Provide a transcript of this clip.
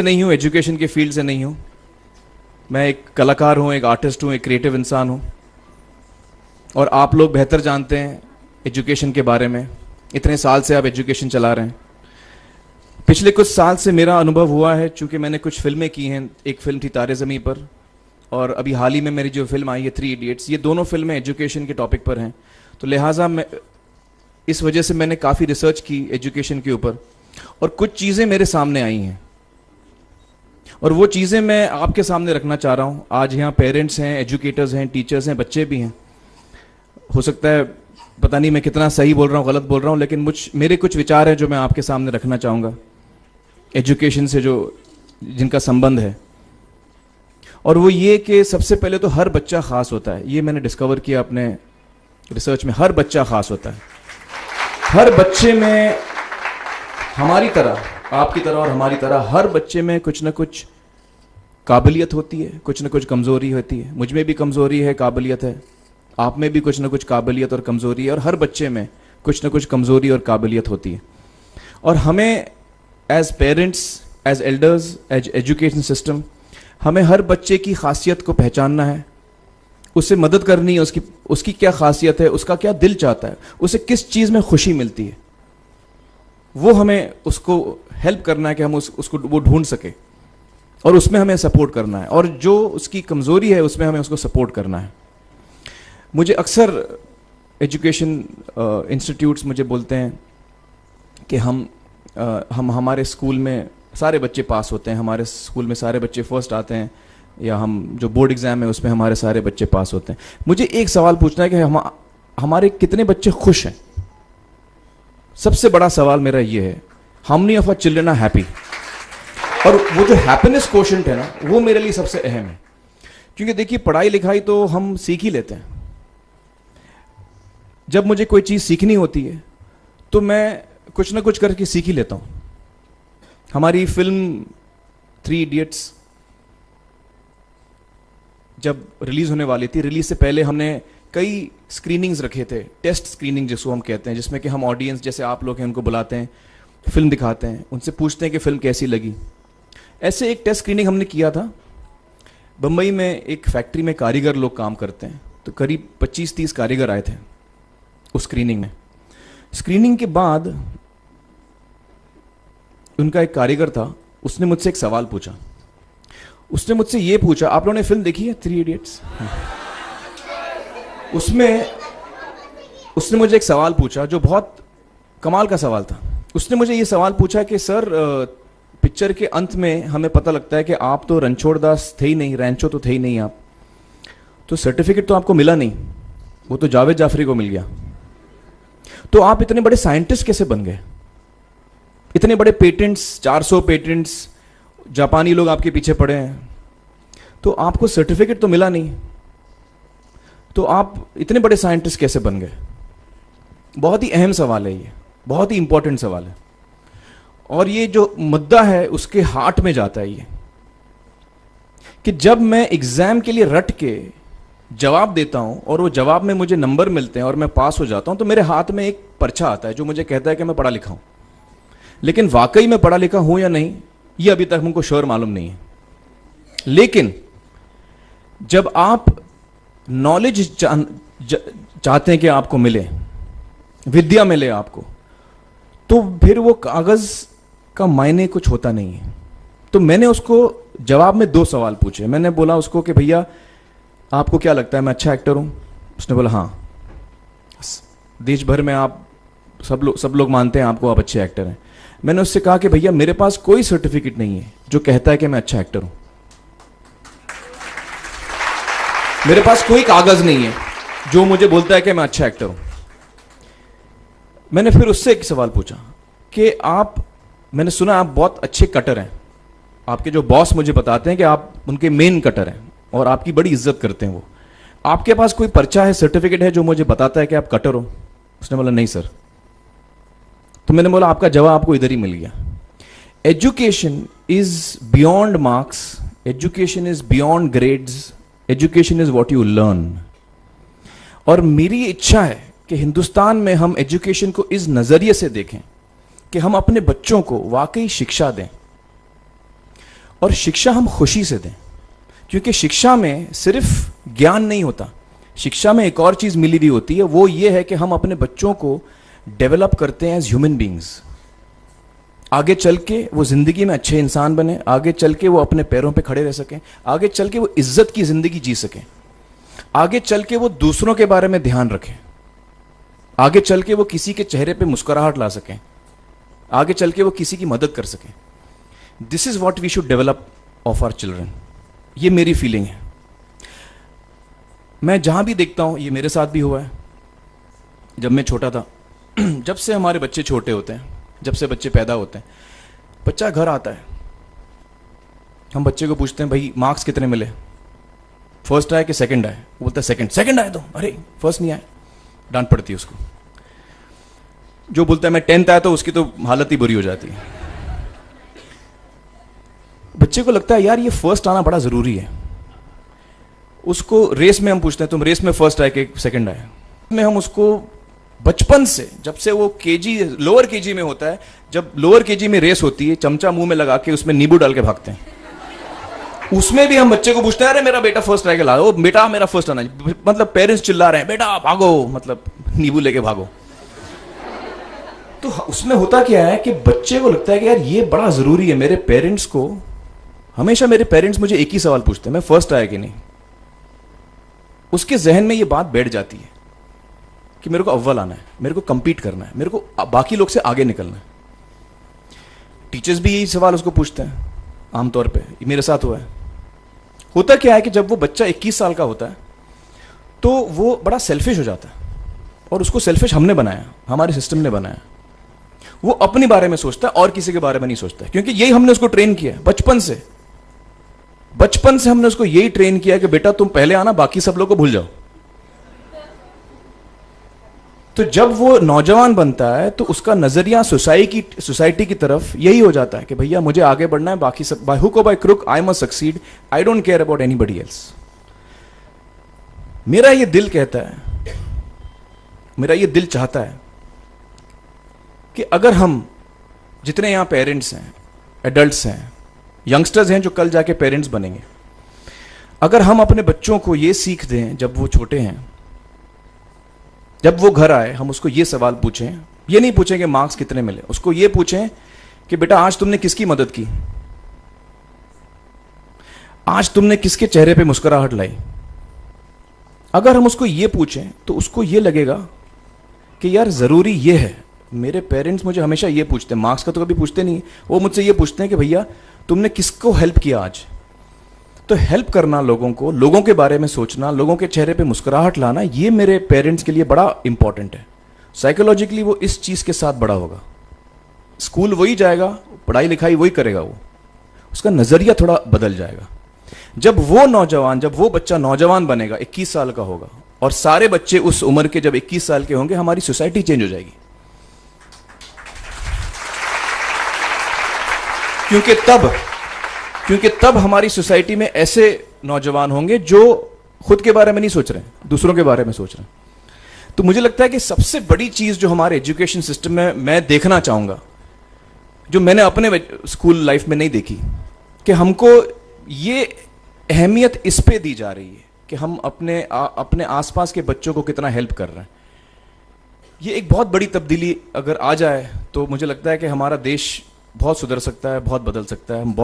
नहीं हूँ, एजुकेशन के फील्ड से नहीं हूँ। मैं एक कलाकार हूँ, एक आर्टिस्ट हूँ, एक क्रिएटिव इंसान हूँ। और आप लोग बेहतर जानते हैं एजुकेशन के बारे में। इतने साल से आप एजुकेशन चला रहे हैं। पिछले कुछ साल से मेरा अनुभव हुआ है, चूंकि मैंने कुछ फिल्में की हैं। एक फिल्म थी तारे ज़मीं पर, और अभी हाल ही में मेरी जो फिल्म आई है 3 इडियट्स, ये दोनों फिल्में एजुकेशन के टॉपिक पर हैं। तो लिहाजा मैं इस वजह से मैंने काफ़ी रिसर्च की एजुकेशन के ऊपर, और कुछ चीज़ें मेरे सामने आई हैं, और वो चीज़ें मैं आपके सामने रखना चाह रहा हूँ। आज यहाँ पेरेंट्स हैं, एजुकेटर्स हैं, टीचर्स हैं, बच्चे भी हैं। हो सकता है, पता नहीं मैं कितना सही बोल रहा हूँ, गलत बोल रहा हूँ, लेकिन मेरे कुछ विचार हैं जो मैं आपके सामने रखना चाहूँगा एजुकेशन से जो जिनका संबंध है। और वो ये कि सबसे पहले तो हर बच्चा ख़ास होता है। ये मैंने डिस्कवर किया अपने रिसर्च में। हर बच्चा ख़ास होता है। हर बच्चे में, हमारी तरह, आपकी तरह और हमारी तरह, हर बच्चे में कुछ ना कुछ काबिलियत होती है, कुछ ना कुछ कमज़ोरी होती है। मुझ में भी कमज़ोरी है, काबिलियत है। आप में भी कुछ ना कुछ काबिलियत और कमज़ोरी है, और हर बच्चे में कुछ ना कुछ कमज़ोरी और काबिलियत होती है। और हमें as parents, as elders, as education system, हमें हर बच्चे की खासियत को पहचानना है, उसे मदद करनी है। उसकी क्या खासियत है, उसका क्या दिल चाहता है, उसे किस चीज़ में खुशी मिलती है, वो हमें उसको हेल्प करना है कि हम उसको वो ढूंढ सके, और उसमें हमें सपोर्ट करना है। और जो उसकी कमज़ोरी है उसमें हमें उसको सपोर्ट करना है। मुझे अक्सर एजुकेशन इंस्टीट्यूट्स मुझे बोलते हैं कि हम हमारे स्कूल में सारे बच्चे पास होते हैं, हमारे स्कूल में सारे बच्चे फर्स्ट आते हैं, या हम जो बोर्ड एग्ज़ाम है उसमें हमारे सारे बच्चे पास होते हैं। मुझे एक सवाल पूछना है कि हमारे कितने बच्चे खुश हैं? सबसे बड़ा सवाल मेरा ये है, how many of our children are happy? और वो जो हैप्पीनेस क्वोशेंट है ना, वो मेरे लिए सबसे अहम है। क्योंकि देखिए, पढ़ाई लिखाई तो हम सीख ही लेते हैं। जब मुझे कोई चीज़ सीखनी होती है तो मैं कुछ ना कुछ करके सीख ही लेता हूँ। हमारी फिल्म 3 इडियट्स जब रिलीज होने वाली थी, रिलीज से पहले हमने कई स्क्रीनिंग्स रखे थे, टेस्ट स्क्रीनिंग जिसको हम कहते हैं, जिसमें कि हम ऑडियंस, जैसे आप लोग हैं, उनको बुलाते हैं, फिल्म दिखाते हैं, उनसे पूछते हैं कि फिल्म कैसी लगी। ऐसे एक टेस्ट स्क्रीनिंग हमने किया था। बम्बई में एक फैक्ट्री में कारीगर लोग काम करते हैं, तो करीब 25-30 कारीगर आए थे उस स्क्रीनिंग में। स्क्रीनिंग के बाद उनका एक कारीगर था, उसने मुझसे एक सवाल पूछा। उसने मुझसे ये पूछा, आप लोगों ने फिल्म देखी है 3 इडियट्स? उसमें उसने मुझे एक सवाल पूछा जो बहुत कमाल का सवाल था। उसने मुझे ये सवाल पूछा कि सर, पिक्चर के अंत में हमें पता लगता है कि आप तो रणछोड़ दास थे ही नहीं, रैंचो तो थे ही नहीं आप, तो सर्टिफिकेट तो आपको मिला नहीं, वो तो जावेद जाफरी को मिल गया। तो आप इतने बड़े साइंटिस्ट कैसे बन गए? इतने बड़े पेटेंट्स, 400 पेटेंट्स, जापानी लोग आपके पीछे पड़े हैं, तो आपको सर्टिफिकेट तो मिला नहीं, तो आप इतने बड़े साइंटिस्ट कैसे बन गए? बहुत ही अहम सवाल है ये, बहुत ही इंपॉर्टेंट सवाल है। और ये जो मुद्दा है उसके हार्ट में जाता है ये, कि जब मैं एग्जाम के लिए रट के जवाब देता हूं और वो जवाब में मुझे नंबर मिलते हैं और मैं पास हो जाता हूं, तो मेरे हाथ में एक पर्चा आता है जो मुझे कहता है कि मैं पढ़ा लिखा हूं। लेकिन वाकई मैं पढ़ा लिखा हूं या नहीं, ये अभी तक हमको श्योर मालूम नहीं है। लेकिन जब आप नॉलेज चाहते हैं कि आपको मिले, विद्या मिले आपको, तो फिर वो कागज का मायने कुछ होता नहीं है। तो मैंने उसको जवाब में 2 सवाल पूछे। मैंने बोला उसको कि भैया, आपको क्या लगता है मैं अच्छा एक्टर हूं? उसने बोला हाँ, देश भर में आप सब लोग मानते हैं आपको, आप अच्छे एक्टर हैं। मैंने उससे कहा कि भैया, मेरे पास कोई सर्टिफिकेट नहीं है जो कहता है कि मैं अच्छा एक्टर हूं। मेरे पास कोई कागज नहीं है जो मुझे बोलता है कि मैं अच्छा एक्टर हूं। मैंने फिर उससे एक सवाल पूछा कि मैंने सुना आप बहुत अच्छे कटर हैं, आपके जो बॉस मुझे बताते हैं कि आप उनके मेन कटर हैं और आपकी बड़ी इज्जत करते हैं वो, आपके पास कोई पर्चा है, सर्टिफिकेट है जो मुझे बताता है कि आप कटर हो? उसने बोला नहीं सर। तो मैंने बोला आपका जवाब आपको इधर ही मिल गया। Education is beyond marks, education is beyond grades, education is what you learn. और मेरी इच्छा है कि हिंदुस्तान में हम एजुकेशन को इस नजरिए से देखें कि हम अपने बच्चों को वाकई शिक्षा दें। और शिक्षा हम खुशी से दें, क्योंकि शिक्षा में सिर्फ ज्ञान नहीं होता, शिक्षा में एक और चीज मिली हुई होती है, वो ये है कि हम अपने बच्चों को डेवलप करते हैं एज ह्यूमन बींग्स। आगे चल के वो जिंदगी में अच्छे इंसान बने, आगे चल के वो अपने पैरों पे खड़े रह सकें, आगे चल के वो इज्जत की जिंदगी जी सकें, आगे चल के वो दूसरों के बारे में ध्यान रखें, आगे चल के वो किसी के चेहरे पे मुस्कुराहट ला सकें, आगे चल के वो किसी की मदद कर सकें। This is what we should develop of our children. ये मेरी फीलिंग है। मैं जहां भी देखता हूं, ये मेरे साथ भी हुआ है जब मैं छोटा था। जब से हमारे बच्चे छोटे होते हैं, जब से बच्चे पैदा होते हैं, बच्चा घर आता है, हम बच्चे को पूछते हैं भाई मार्क्स कितने मिले, फर्स्ट आए कि सेकंड आए? वो बोलता है सेकंड। सेकंड आए तो अरे फर्स्ट नहीं आए, डांट पड़ती है उसको। जो बोलता है मैं 10th आया तो उसकी तो हालत ही बुरी हो जाती है। बच्चे को लगता है यार ये फर्स्ट आना बड़ा जरूरी है। उसको रेस में हम पूछते हैं तुम रेस में फर्स्ट आए कि सेकंड आए? में हम उसको बचपन से, जब से वो केजी लोअर केजी में होता है, जब लोअर केजी में रेस होती है, चमचा मुंह में लगा के उसमें नींबू डाल के भागते हैं। उसमें भी हम बच्चे को पूछते हैं अरे मेरा बेटा फर्स्ट आएगा, ला ओ बेटा मेरा फर्स्ट आना, मतलब पेरेंट्स चिल्ला रहे हैं बेटा भागो, मतलब नींबू लेके भागो। तो उसमें होता क्या है कि बच्चे को लगता है कि यार ये बड़ा जरूरी है। मेरे पेरेंट्स को हमेशा, मेरे पेरेंट्स मुझे एक ही सवाल पूछते हैं, मैं फर्स्ट आया कि नहीं। उसके जहन में ये बात बैठ जाती है कि मेरे को अव्वल आना है, मेरे को कंपीट करना है, मेरे को बाकी लोग से आगे निकलना है। टीचर्स भी यही सवाल उसको पूछते हैं आमतौर पे, ये मेरे साथ हुआ है। होता क्या है कि जब वो बच्चा 21 साल का होता है तो वो बड़ा सेल्फिश हो जाता है, और उसको सेल्फिश हमने बनाया, हमारे सिस्टम ने बनाया। वो अपने बारे में सोचता है और किसी के बारे में नहीं सोचता है, क्योंकि यही हमने उसको ट्रेन किया है बचपन से। बचपन से हमने उसको यही ट्रेन किया कि बेटा तुम पहले आना, बाकी सब लोग को भूल जाओ। तो जब वो नौजवान बनता है तो उसका नजरिया सोसाइटी की तरफ यही हो जाता है कि भैया मुझे आगे बढ़ना है, बाकी सब बाय हुक और by crook I must succeed, I don't care about anybody else. मेरा ये दिल कहता है, मेरा ये दिल चाहता है कि अगर हम जितने यहां पेरेंट्स हैं, एडल्ट्स हैं, यंगस्टर्स हैं जो कल जाके पेरेंट्स बनेंगे, अगर हम अपने बच्चों को ये सीख दें जब वो छोटे हैं, जब वो घर आए हम उसको ये सवाल पूछें, ये नहीं पूछें कि मार्क्स कितने मिले, उसको ये पूछें कि बेटा आज तुमने किसकी मदद की, आज तुमने किसके चेहरे पे मुस्कुराहट लाई। अगर हम उसको ये पूछें तो उसको ये लगेगा कि यार जरूरी ये है। मेरे पेरेंट्स मुझे हमेशा ये पूछते हैं, मार्क्स का तो कभी पूछते नहीं, वो मुझसे ये पूछते हैं कि भैया तुमने किसको हेल्प किया आज। तो हेल्प करना लोगों को, लोगों के बारे में सोचना, लोगों के चेहरे पे मुस्कुराहट लाना, ये मेरे पेरेंट्स के लिए बड़ा इंपॉर्टेंट है। साइकोलॉजिकली वो इस चीज के साथ बड़ा होगा, स्कूल वही जाएगा, पढ़ाई लिखाई वही करेगा, वो उसका नजरिया थोड़ा बदल जाएगा। जब वो बच्चा नौजवान बनेगा, 21 साल का होगा, और सारे बच्चे उस उम्र के जब 21 साल के होंगे, हमारी सोसाइटी चेंज हो जाएगी। क्योंकि तब हमारी सोसाइटी में ऐसे नौजवान होंगे जो खुद के बारे में नहीं सोच रहे हैं, दूसरों के बारे में सोच रहे हैं। तो मुझे लगता है कि सबसे बड़ी चीज जो हमारे एजुकेशन सिस्टम में मैं देखना चाहूंगा, जो मैंने अपने स्कूल लाइफ में नहीं देखी, कि हमको ये अहमियत इस पे दी जा रही है कि हम अपने आसपास के बच्चों को कितना हेल्प कर रहे हैं। ये एक बहुत बड़ी तब्दीली अगर आ जाए तो मुझे लगता है कि हमारा देश बहुत सुधर सकता है, बहुत बदल सकता है। हम